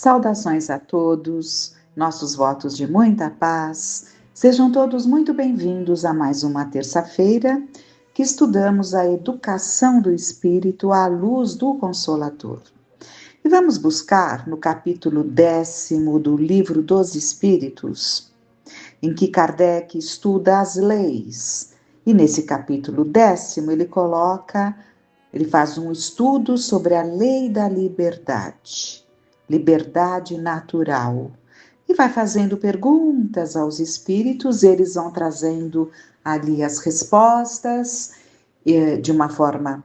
Saudações a todos, nossos votos de muita paz. Sejam todos muito bem-vindos a mais uma terça-feira que estudamos a educação do espírito à luz do Consolador. E vamos buscar no capítulo 10º do Livro dos Espíritos, em que Kardec estuda as leis. E nesse capítulo 10º ele faz um estudo sobre a lei da liberdade natural. E vai fazendo perguntas aos espíritos, eles vão trazendo ali as respostas de uma forma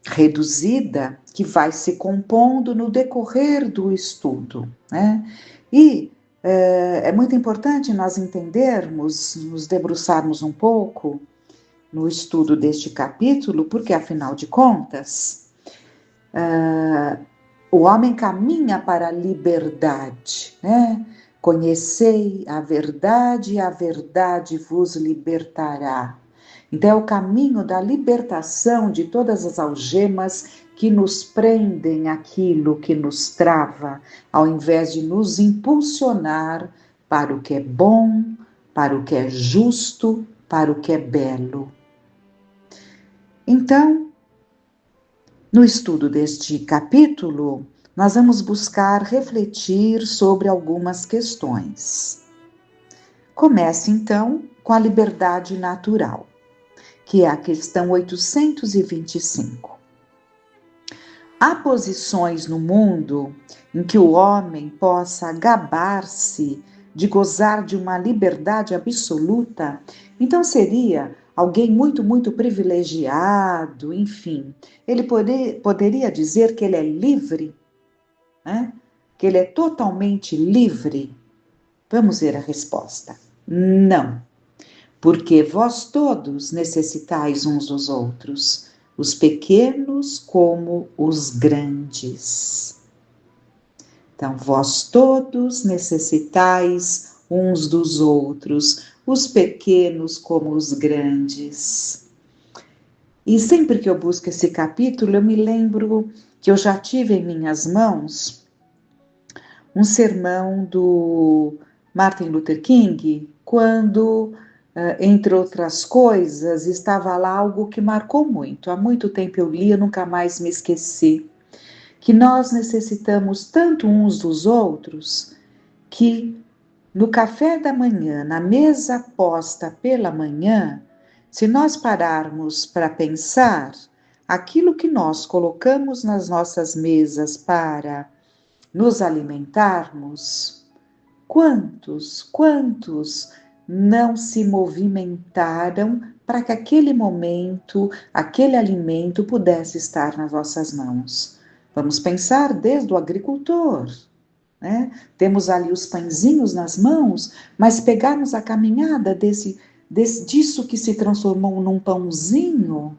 reduzida, que vai se compondo no decorrer do estudo, né? E é muito importante nós entendermos, nos debruçarmos um pouco no estudo deste capítulo, porque afinal de contas, o homem caminha para a liberdade, né? Conhecei a verdade e a verdade vos libertará. Então é o caminho da libertação de todas as algemas que nos prendem aquilo que nos trava, ao invés de nos impulsionar para o que é bom, para o que é justo, para o que é belo. Então, no estudo deste capítulo, nós vamos buscar refletir sobre algumas questões. Comece então com a liberdade natural, que é a questão 825. Há posições no mundo em que o homem possa gabar-se de gozar de uma liberdade absoluta, então seria alguém muito privilegiado, enfim. Ele poderia dizer que ele é livre, né? Que ele é totalmente livre? Vamos ver a resposta. Não, porque vós todos necessitais uns dos outros, os pequenos como os grandes. Então, vós todos necessitais uns dos outros, os pequenos como os grandes. E sempre que eu busco esse capítulo, eu me lembro que eu já tive em minhas mãos um sermão do Martin Luther King, quando, entre outras coisas, estava lá algo que marcou muito. Há muito tempo eu li, eu nunca mais me esqueci. Que nós necessitamos tanto uns dos outros, que no café da manhã, na mesa posta pela manhã, se nós pararmos para pensar, aquilo que nós colocamos nas nossas mesas para nos alimentarmos, quantos não se movimentaram para que aquele momento, aquele alimento pudesse estar nas nossas mãos? Vamos pensar desde o agricultor, né? Temos ali os pãezinhos nas mãos, mas pegarmos a caminhada disso que se transformou num pãozinho,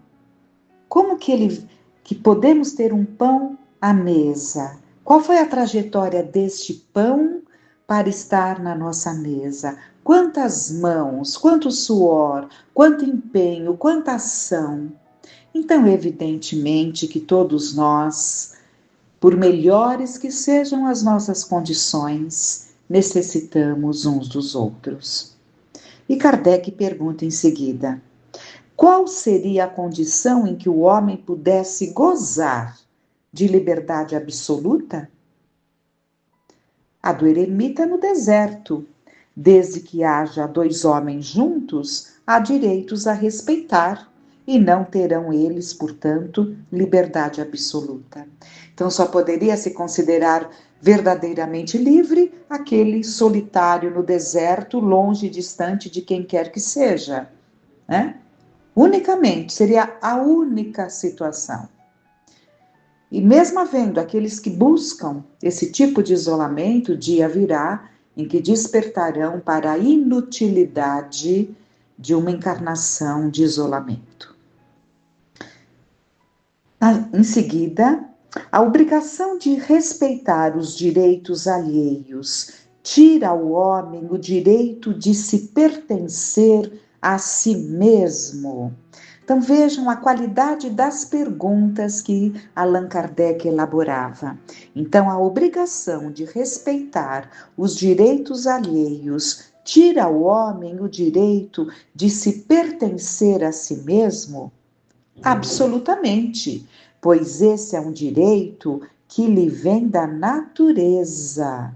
como que podemos ter um pão à mesa? Qual foi a trajetória deste pão para estar na nossa mesa? Quantas mãos, quanto suor, quanto empenho, quanta ação. Então, evidentemente que todos nós, por melhores que sejam as nossas condições, necessitamos uns dos outros. E Kardec pergunta em seguida: qual seria a condição em que o homem pudesse gozar de liberdade absoluta? A do eremita no deserto. Desde que haja dois homens juntos, há direitos a respeitar, e não terão eles, portanto, liberdade absoluta. Então, só poderia se considerar verdadeiramente livre aquele solitário no deserto, longe e distante de quem quer que seja, né? Unicamente, seria a única situação. E mesmo havendo aqueles que buscam esse tipo de isolamento, dia virá em que despertarão para a inutilidade de uma encarnação de isolamento. Em seguida, a obrigação de respeitar os direitos alheios tira ao homem o direito de se pertencer a si mesmo. Então vejam a qualidade das perguntas que Allan Kardec elaborava. Então a obrigação de respeitar os direitos alheios tira ao homem o direito de se pertencer a si mesmo? Absolutamente, pois esse é um direito que lhe vem da natureza.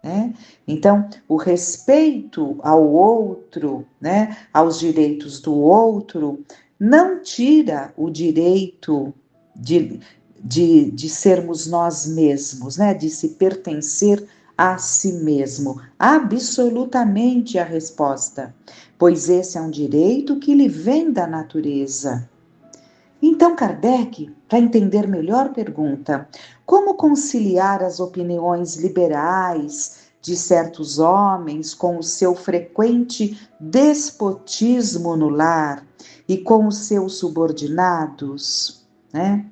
Né? Então, o respeito ao outro, né, aos direitos do outro, não tira o direito de sermos nós mesmos, né, de se pertencer a si mesmo. Absolutamente a resposta, pois esse é um direito que lhe vem da natureza. Então, Kardec, para entender melhor, pergunta: como conciliar as opiniões liberais de certos homens com o seu frequente despotismo no lar e com os seus subordinados? Né?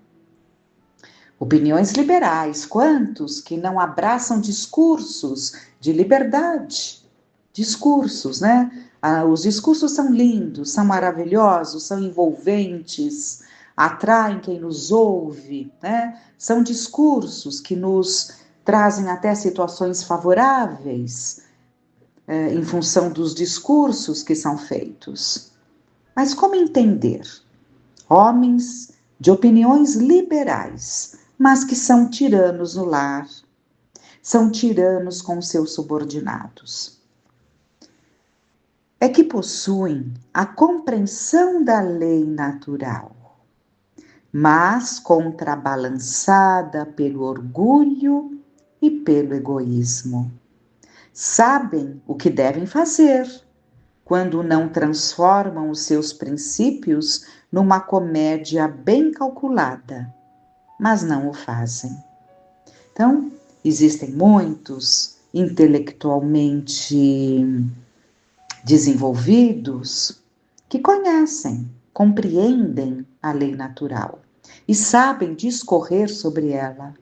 Opiniões liberais, quantos que não abraçam discursos de liberdade? Discursos, né? Os discursos são lindos, são maravilhosos, são envolventes, atraem quem nos ouve, né? São discursos que nos trazem até situações favoráveis em função dos discursos que são feitos. Mas como entender homens de opiniões liberais, mas que são tiranos no lar, são tiranos com seus subordinados? É que possuem a compreensão da lei natural, mas contrabalançada pelo orgulho e pelo egoísmo. Sabem o que devem fazer quando não transformam os seus princípios numa comédia bem calculada, mas não o fazem. Então, existem muitos intelectualmente desenvolvidos que conhecem, compreendem a lei natural e sabem discorrer sobre ela,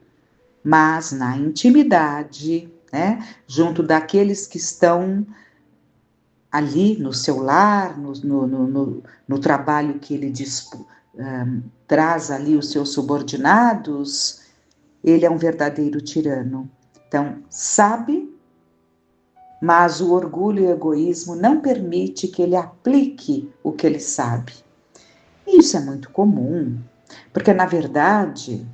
mas na intimidade, né, junto daqueles que estão ali no seu lar, no trabalho que ele traz ali os seus subordinados, ele é um verdadeiro tirano. Então, sabe, mas o orgulho e o egoísmo não permite que ele aplique o que ele sabe. E isso é muito comum, porque na verdade,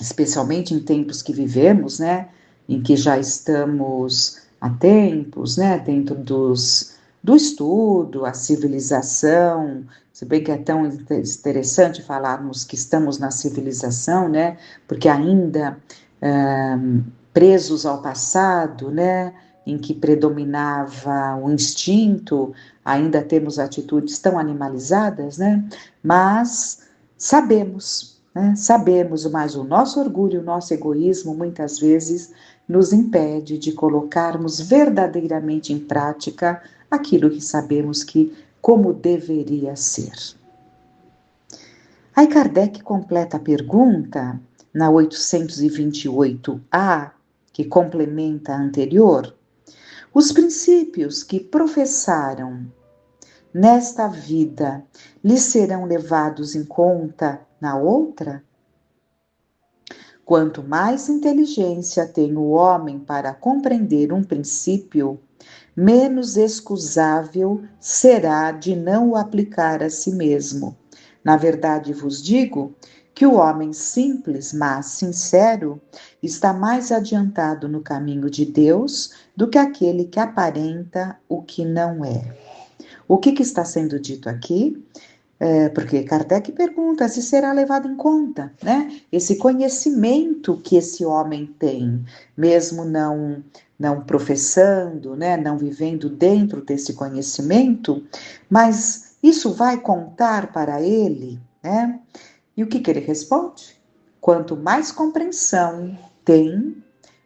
especialmente em tempos que vivemos, né, em que já estamos há tempos, né, dentro do estudo, a civilização, se bem que é tão interessante falarmos que estamos na civilização, né, porque ainda presos ao passado, né, em que predominava o instinto, ainda temos atitudes tão animalizadas, né, mas sabemos, mas o nosso orgulho, o nosso egoísmo, muitas vezes nos impede de colocarmos verdadeiramente em prática aquilo que sabemos que como deveria ser. Aí Kardec completa a pergunta na 828A, que complementa a anterior. Os princípios que professaram nesta vida lhes serão levados em conta na outra? Quanto mais inteligência tem o homem para compreender um princípio, menos excusável será de não o aplicar a si mesmo. Na verdade, vos digo que o homem simples, mas sincero, está mais adiantado no caminho de Deus do que aquele que aparenta o que não é. O que está sendo dito aqui? Porque Kardec pergunta se será levado em conta, né? Esse conhecimento que esse homem tem, mesmo não professando, né? Não vivendo dentro desse conhecimento, mas isso vai contar para ele, né? E o que ele responde? Quanto mais compreensão tem,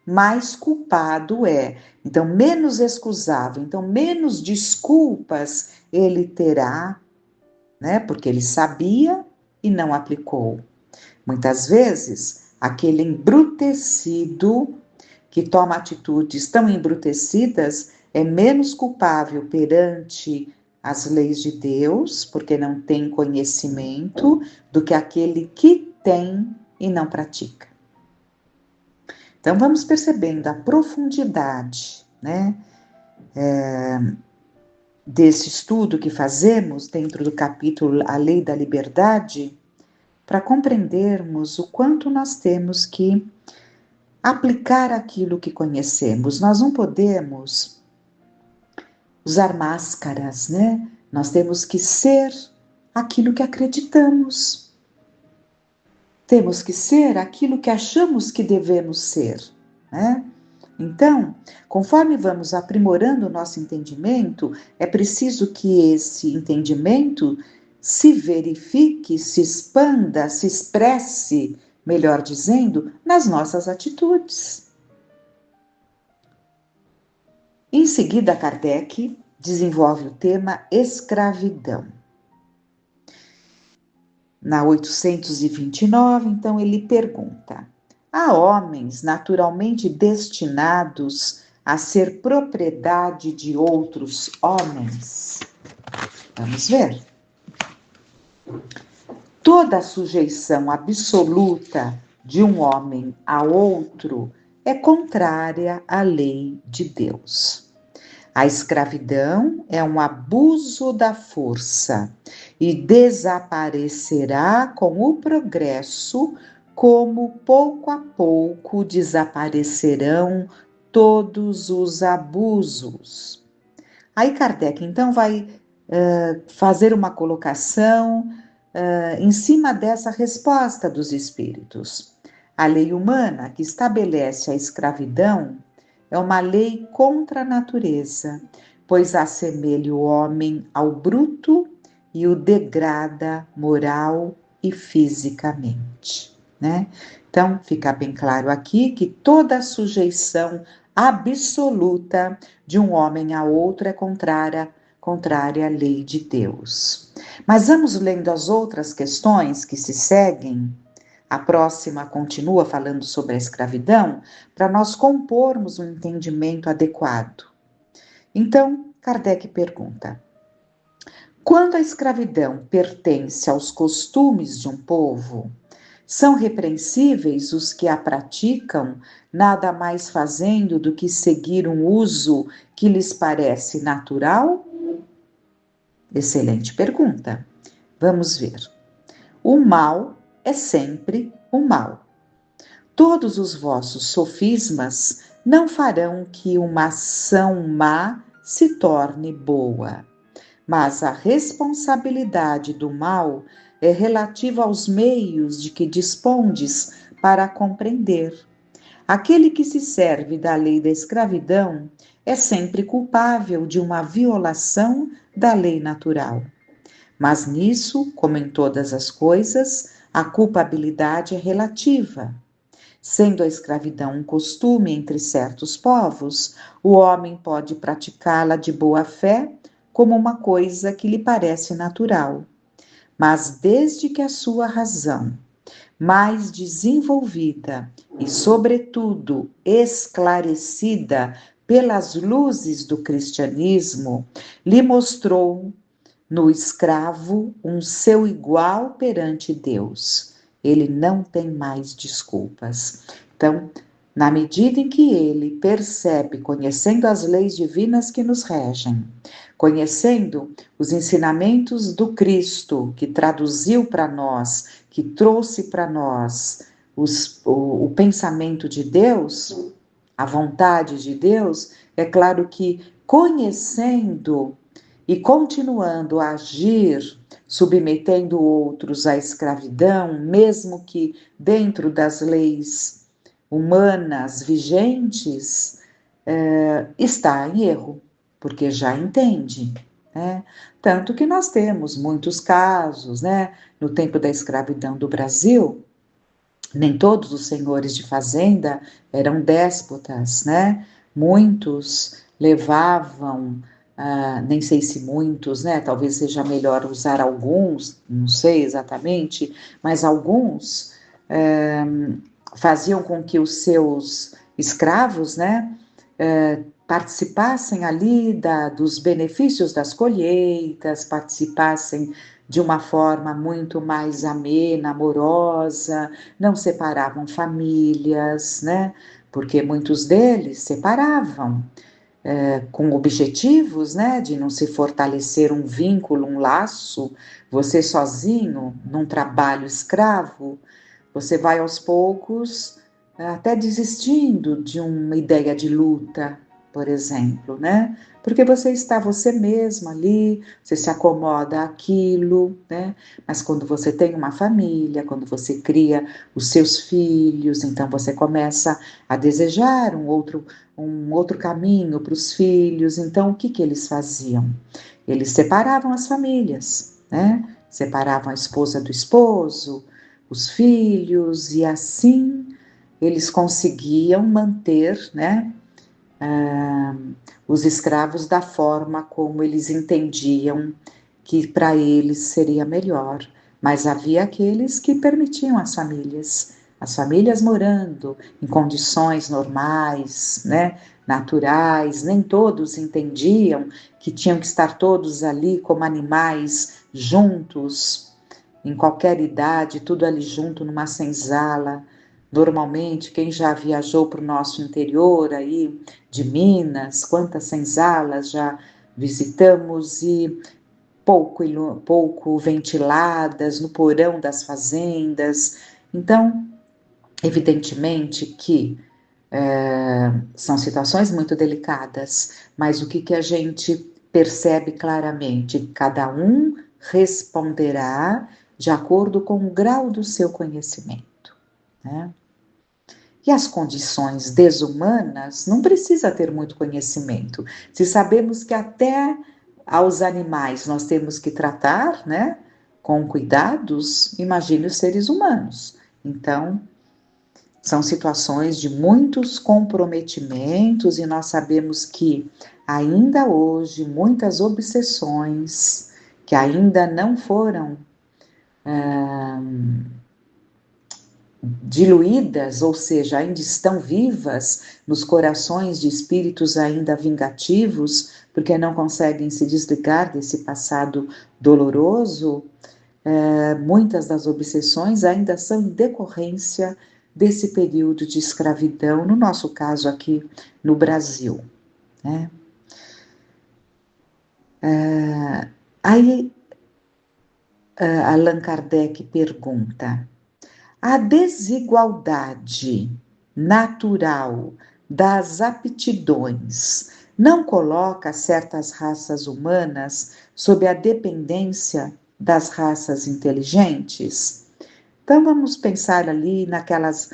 mais culpado é. Então, menos excusável, então, menos desculpas ele terá, né? Porque ele sabia e não aplicou. Muitas vezes, aquele embrutecido que toma atitudes tão embrutecidas é menos culpável perante as leis de Deus, porque não tem conhecimento, do que aquele que tem e não pratica. Então vamos percebendo a profundidade, né, desse estudo que fazemos dentro do capítulo A Lei da Liberdade, para compreendermos o quanto nós temos que aplicar aquilo que conhecemos. Nós não podemos usar máscaras, né? Nós temos que ser aquilo que acreditamos. Temos que ser aquilo que achamos que devemos ser, né? Então, conforme vamos aprimorando o nosso entendimento, é preciso que esse entendimento se verifique, se expanda, se expresse, melhor dizendo, nas nossas atitudes. Em seguida, Kardec desenvolve o tema escravidão. Na 829, então, ele pergunta: há homens naturalmente destinados a ser propriedade de outros homens? Vamos ver. Toda sujeição absoluta de um homem a outro é contrária à lei de Deus. A escravidão é um abuso da força e desaparecerá com o progresso, como pouco a pouco desaparecerão todos os abusos. Aí Kardec então vai fazer uma colocação em cima dessa resposta dos espíritos. A lei humana que estabelece a escravidão é uma lei contra a natureza, pois assemelha o homem ao bruto e o degrada moral e fisicamente, né? Então, fica bem claro aqui que toda sujeição absoluta de um homem a outro é contrária à lei de Deus. Mas vamos lendo as outras questões que se seguem. A próxima continua falando sobre a escravidão, para nós compormos um entendimento adequado. Então, Kardec pergunta: quando a escravidão pertence aos costumes de um povo, são repreensíveis os que a praticam, nada mais fazendo do que seguir um uso que lhes parece natural? Excelente pergunta. Vamos ver. O mal é sempre o mal. Todos os vossos sofismas não farão que uma ação má se torne boa, mas a responsabilidade do mal é relativa aos meios de que dispondes para compreender. Aquele que se serve da lei da escravidão é sempre culpável de uma violação da lei natural. Mas nisso, como em todas as coisas, a culpabilidade é relativa. Sendo a escravidão um costume entre certos povos, o homem pode praticá-la de boa fé como uma coisa que lhe parece natural. Mas desde que a sua razão, mais desenvolvida e, sobretudo, esclarecida pelas luzes do cristianismo, lhe mostrou no escravo um seu igual perante Deus, ele não tem mais desculpas. Então, na medida em que ele percebe, conhecendo as leis divinas que nos regem, conhecendo os ensinamentos do Cristo, que traduziu para nós, que trouxe para nós o pensamento de Deus, a vontade de Deus, é claro que conhecendo e continuando a agir, submetendo outros à escravidão, mesmo que dentro das leis humanas vigentes, está em erro, porque já entende, né? Tanto que nós temos muitos casos, né? No tempo da escravidão do Brasil, nem todos os senhores de fazenda eram déspotas, né? Muitos levavam, nem sei se muitos, né? Talvez seja melhor usar alguns, não sei exatamente, mas alguns faziam com que os seus escravos, né? participassem ali dos benefícios das colheitas, participassem de uma forma muito mais amena, amorosa, não separavam famílias, né? Porque muitos deles separavam com objetivos, né? De não se fortalecer um vínculo, um laço, você sozinho, num trabalho escravo, você vai aos poucos até desistindo de uma ideia de luta, por exemplo, né? Porque você está você mesmo ali, você se acomoda àquilo, né? Mas quando você tem uma família, quando você cria os seus filhos, então você começa a desejar um outro caminho para os filhos. Então, o que que eles faziam? Eles separavam as famílias, né? Separavam a esposa do esposo, os filhos, e assim eles conseguiam manter, né, os escravos da forma como eles entendiam que para eles seria melhor. Mas havia aqueles que permitiam as famílias morando em condições normais, né, naturais, nem todos entendiam que tinham que estar todos ali como animais juntos, em qualquer idade, tudo ali junto numa senzala. Normalmente, quem já viajou para o nosso interior aí de Minas, quantas senzalas já visitamos e pouco ventiladas no porão das fazendas. Então, evidentemente que são situações muito delicadas, mas o que, que a gente percebe claramente? Cada um responderá de acordo com o grau do seu conhecimento, né? E as condições desumanas não precisa ter muito conhecimento. Se sabemos que até aos animais nós temos que tratar, né, com cuidados, imagine os seres humanos. Então, são situações de muitos comprometimentos e nós sabemos que ainda hoje muitas obsessões que ainda não foram diluídas, ou seja, ainda estão vivas nos corações de espíritos ainda vingativos, porque não conseguem se desligar desse passado doloroso. Muitas das obsessões ainda são em decorrência desse período de escravidão, no nosso caso aqui no Brasil, né? Aí Allan Kardec pergunta: a desigualdade natural das aptidões não coloca certas raças humanas sob a dependência das raças inteligentes? Então vamos pensar ali nas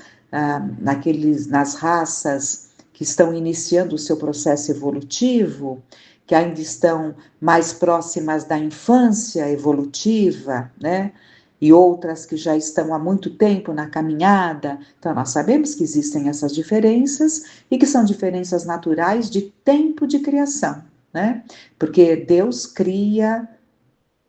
raças que estão iniciando o seu processo evolutivo, que ainda estão mais próximas da infância evolutiva, né? E outras que já estão há muito tempo na caminhada. Então nós sabemos que existem essas diferenças e que são diferenças naturais de tempo de criação, né? Porque Deus cria,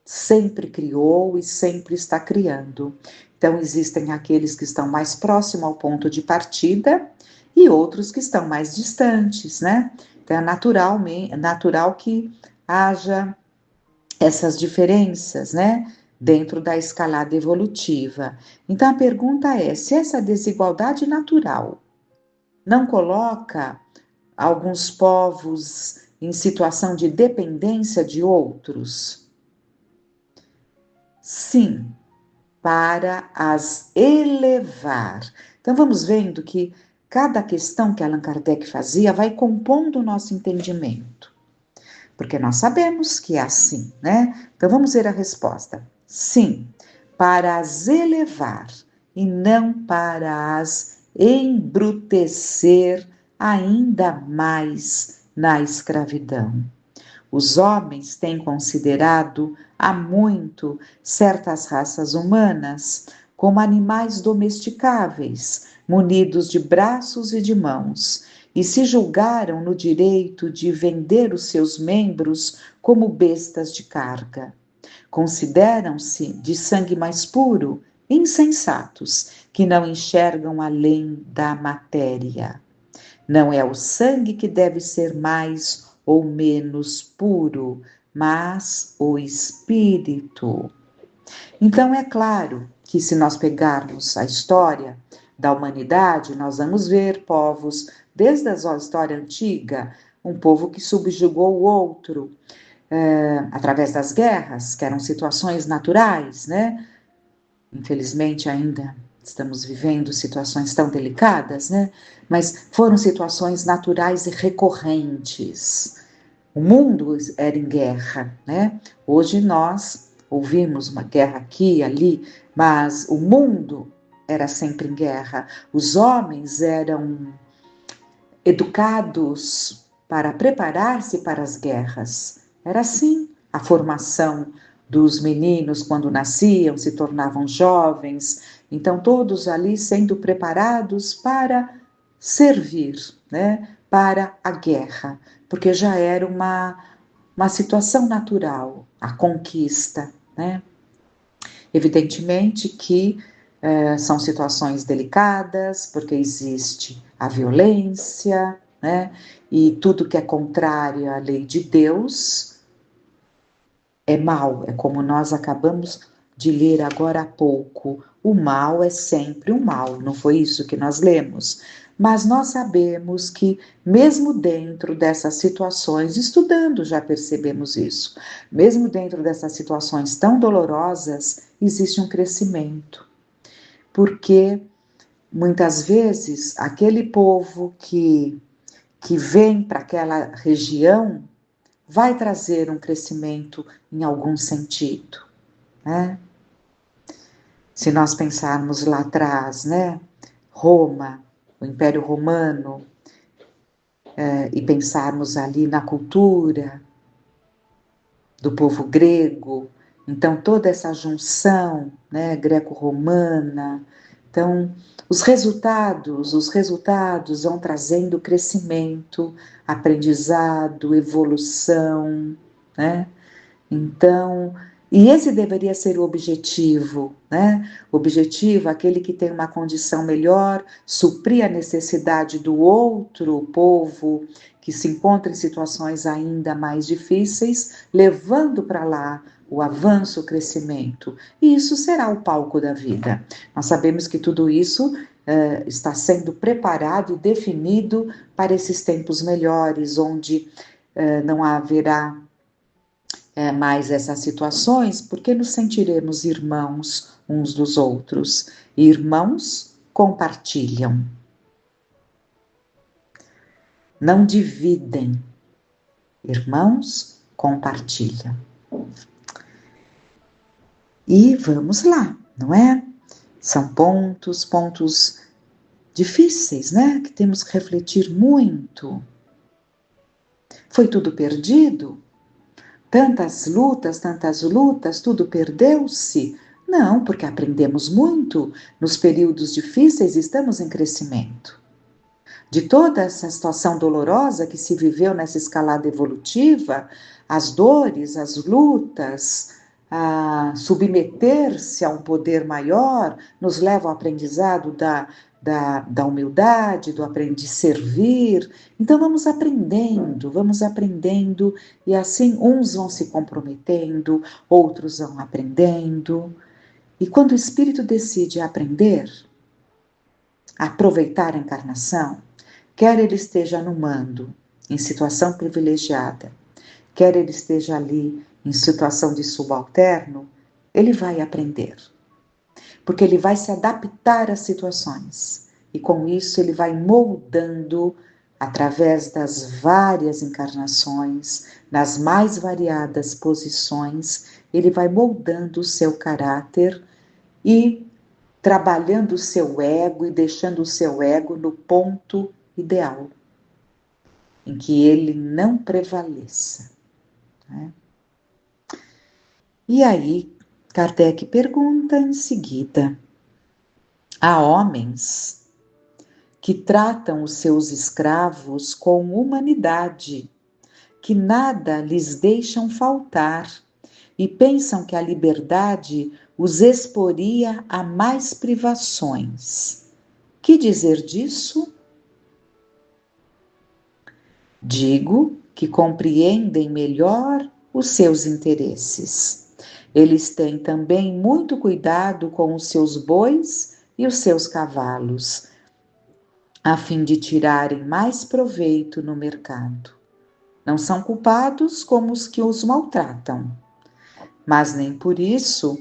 sempre criou e sempre está criando. Então, existem aqueles que estão mais próximos ao ponto de partida e outros que estão mais distantes, né? Então, é natural que haja essas diferenças, né? Dentro da escalada evolutiva. Então, a pergunta é: se essa desigualdade natural não coloca alguns povos em situação de dependência de outros? Sim, para as elevar. Então vamos vendo que cada questão que Allan Kardec fazia vai compondo o nosso entendimento, porque nós sabemos que é assim, né? Então vamos ver a resposta. Sim, para as elevar e não para as embrutecer ainda mais na escravidão. Os homens têm considerado há muito certas raças humanas como animais domesticáveis, munidos de braços e de mãos, e se julgaram no direito de vender os seus membros como bestas de carga. Consideram-se de sangue mais puro, insensatos, que não enxergam além da matéria. Não é o sangue que deve ser mais ou menos puro, mas o espírito. Então, é claro que se nós pegarmos a história da humanidade, nós vamos ver povos, desde a história antiga, um povo que subjugou o outro, através das guerras, que eram situações naturais, né? Infelizmente ainda estamos vivendo situações tão delicadas, né? Mas foram situações naturais e recorrentes. O mundo era em guerra, né? Hoje nós ouvimos uma guerra aqui e ali, mas o mundo era sempre em guerra. Os homens eram educados para preparar-se para as guerras. Era assim a formação dos meninos quando nasciam, se tornavam jovens, então todos ali sendo preparados para servir, né, para a guerra, porque já era uma situação natural, a conquista, né? Evidentemente que são situações delicadas, porque existe a violência, né? E tudo que é contrário à lei de Deus é mal, é como nós acabamos de ler agora há pouco. O mal é sempre o mal, não foi isso que nós lemos? Mas nós sabemos que, mesmo dentro dessas situações, estudando já percebemos isso, mesmo dentro dessas situações tão dolorosas, existe um crescimento. Porque muitas vezes aquele povo que vem para aquela região vai trazer um crescimento em algum sentido, né? Se nós pensarmos lá atrás, né? Roma, o Império Romano, e pensarmos ali na cultura do povo grego, então toda essa junção, né, greco-romana, então os resultados vão trazendo crescimento, aprendizado, evolução, né? Então, e esse deveria ser o objetivo, né? O objetivo, aquele que tem uma condição melhor, suprir a necessidade do outro povo que se encontra em situações ainda mais difíceis, levando para lá o avanço, o crescimento. E isso será o palco da vida. Nós sabemos que tudo isso está sendo preparado e definido para esses tempos melhores, onde não haverá mais essas situações, porque nos sentiremos irmãos uns dos outros. Irmãos compartilham, não dividem. Irmãos compartilham. E vamos lá, não é? São pontos difíceis, né? Que temos que refletir muito. Foi tudo perdido? Tantas lutas, tudo perdeu-se? Não, porque aprendemos muito. Nos períodos difíceis estamos em crescimento. De toda essa situação dolorosa que se viveu nessa escalada evolutiva, as dores, as lutas, a submeter-se a um poder maior, nos leva ao aprendizado da humildade, do aprender de servir. Então vamos aprendendo, e assim uns vão se comprometendo, outros vão aprendendo. E quando o espírito decide aprender, aproveitar a encarnação, quer ele esteja no mando, em situação privilegiada, quer ele esteja ali em situação de subalterno, ele vai aprender. Porque ele vai se adaptar às situações. E com isso ele vai moldando, através das várias encarnações, nas mais variadas posições, ele vai moldando o seu caráter e trabalhando o seu ego e deixando o seu ego no ponto ideal, em que ele não prevaleça, né? E aí, Kardec pergunta em seguida: há homens que tratam os seus escravos com humanidade, que nada lhes deixam faltar e pensam que a liberdade os exporia a mais privações. Que dizer disso? Digo que compreendem melhor os seus interesses. Eles têm também muito cuidado com os seus bois e os seus cavalos, a fim de tirarem mais proveito no mercado. Não são culpados como os que os maltratam, mas nem por isso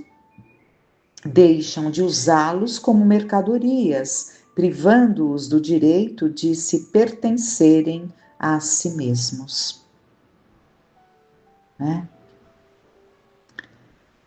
deixam de usá-los como mercadorias, privando-os do direito de se pertencerem a si mesmos. Né?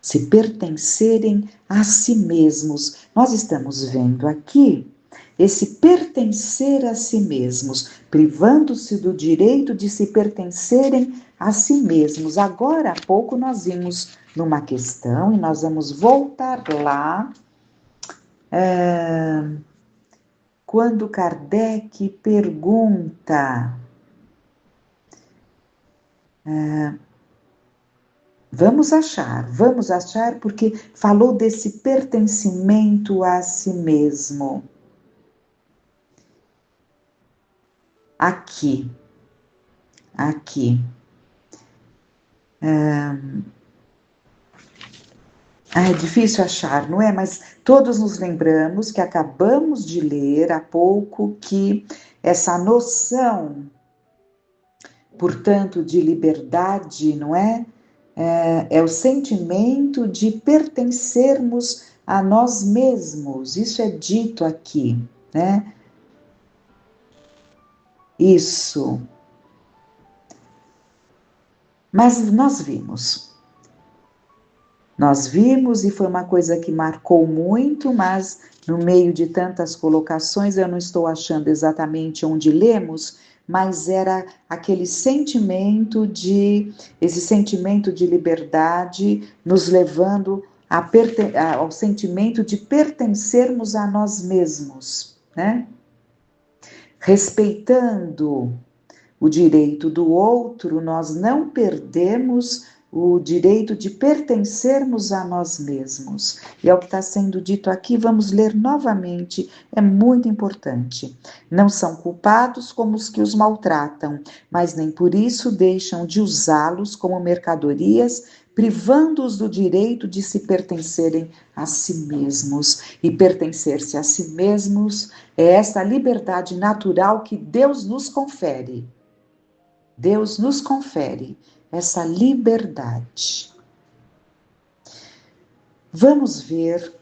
Se pertencerem a si mesmos. Nós estamos vendo aqui esse pertencer a si mesmos, privando-se do direito de se pertencerem a si mesmos. Agora há pouco nós vimos numa questão, e nós vamos voltar lá, quando Kardec pergunta, vamos achar, porque falou desse pertencimento a si mesmo. Aqui. É difícil achar, não é? Mas todos nos lembramos que acabamos de ler há pouco que essa noção, portanto, de liberdade, não é? É o sentimento de pertencermos a nós mesmos. Isso é dito aqui, né? Isso. Mas nós vimos e foi uma coisa que marcou muito, mas no meio de tantas colocações eu não estou achando exatamente onde lemos, mas era aquele sentimento esse sentimento de liberdade nos levando ao sentimento de pertencermos a nós mesmos, né? Respeitando o direito do outro, nós não perdemos o direito de pertencermos a nós mesmos. E é o que está sendo dito aqui, vamos ler novamente, é muito importante. Não são culpados como os que os maltratam, mas nem por isso deixam de usá-los como mercadorias, privando-os do direito de se pertencerem a si mesmos. E pertencer-se a si mesmos é essa liberdade natural que Deus nos confere. Deus nos confere essa liberdade. Vamos ver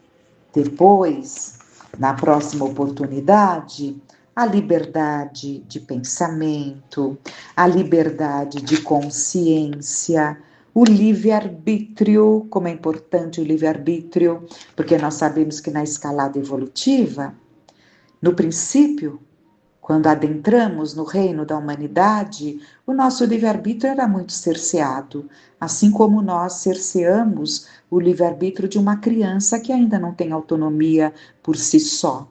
depois, na próxima oportunidade, a liberdade de pensamento, a liberdade de consciência, o livre-arbítrio, como é importante o livre-arbítrio, porque nós sabemos que na escalada evolutiva, no princípio, quando adentramos no reino da humanidade, o nosso livre-arbítrio era muito cerceado, assim como nós cerceamos o livre-arbítrio de uma criança que ainda não tem autonomia por si só.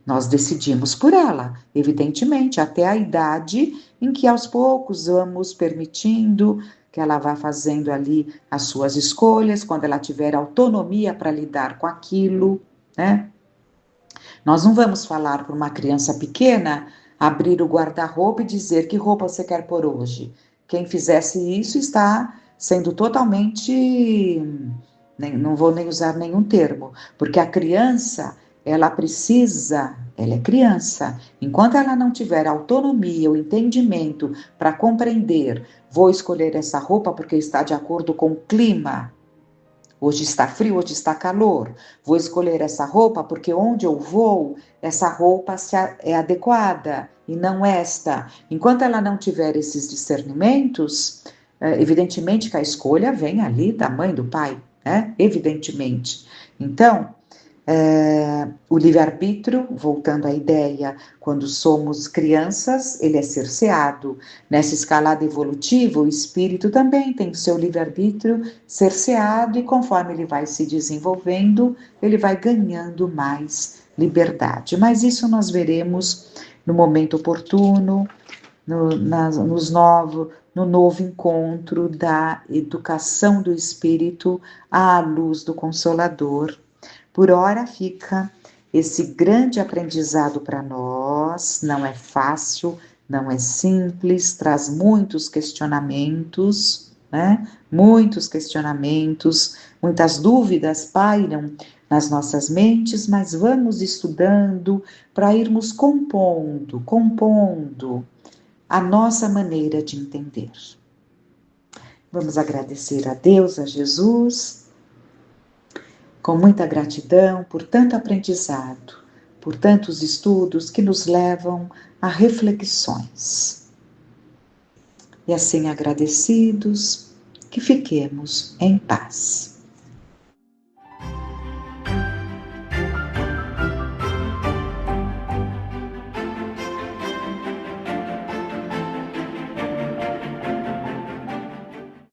Nós decidimos por ela, evidentemente, até a idade em que aos poucos vamos permitindo que ela vá fazendo ali as suas escolhas, quando ela tiver autonomia para lidar com aquilo, né? Nós não vamos falar para uma criança pequena abrir o guarda-roupa e dizer que roupa você quer pôr hoje. Quem fizesse isso está sendo totalmente, não vou nem usar nenhum termo, porque a criança, ela é criança, enquanto ela não tiver autonomia, o entendimento para compreender, vou escolher essa roupa porque está de acordo com o clima. Hoje está frio, hoje está calor. Vou escolher essa roupa porque onde eu vou, essa roupa é adequada e não esta. Enquanto ela não tiver esses discernimentos, evidentemente que a escolha vem ali da mãe, do pai, né? Evidentemente. Então, o livre-arbítrio, voltando à ideia, quando somos crianças, ele é cerceado. Nessa escalada evolutiva, o espírito também tem o seu livre-arbítrio cerceado e conforme ele vai se desenvolvendo, ele vai ganhando mais liberdade. Mas isso nós veremos no momento oportuno, no novo encontro da educação do espírito à luz do Consolador. Por ora fica esse grande aprendizado para nós, não é fácil, não é simples, traz muitos questionamentos, né? Muitos questionamentos, muitas dúvidas pairam nas nossas mentes, mas vamos estudando para irmos compondo a nossa maneira de entender. Vamos agradecer a Deus, a Jesus, com muita gratidão por tanto aprendizado, por tantos estudos que nos levam a reflexões. E assim agradecidos, que fiquemos em paz.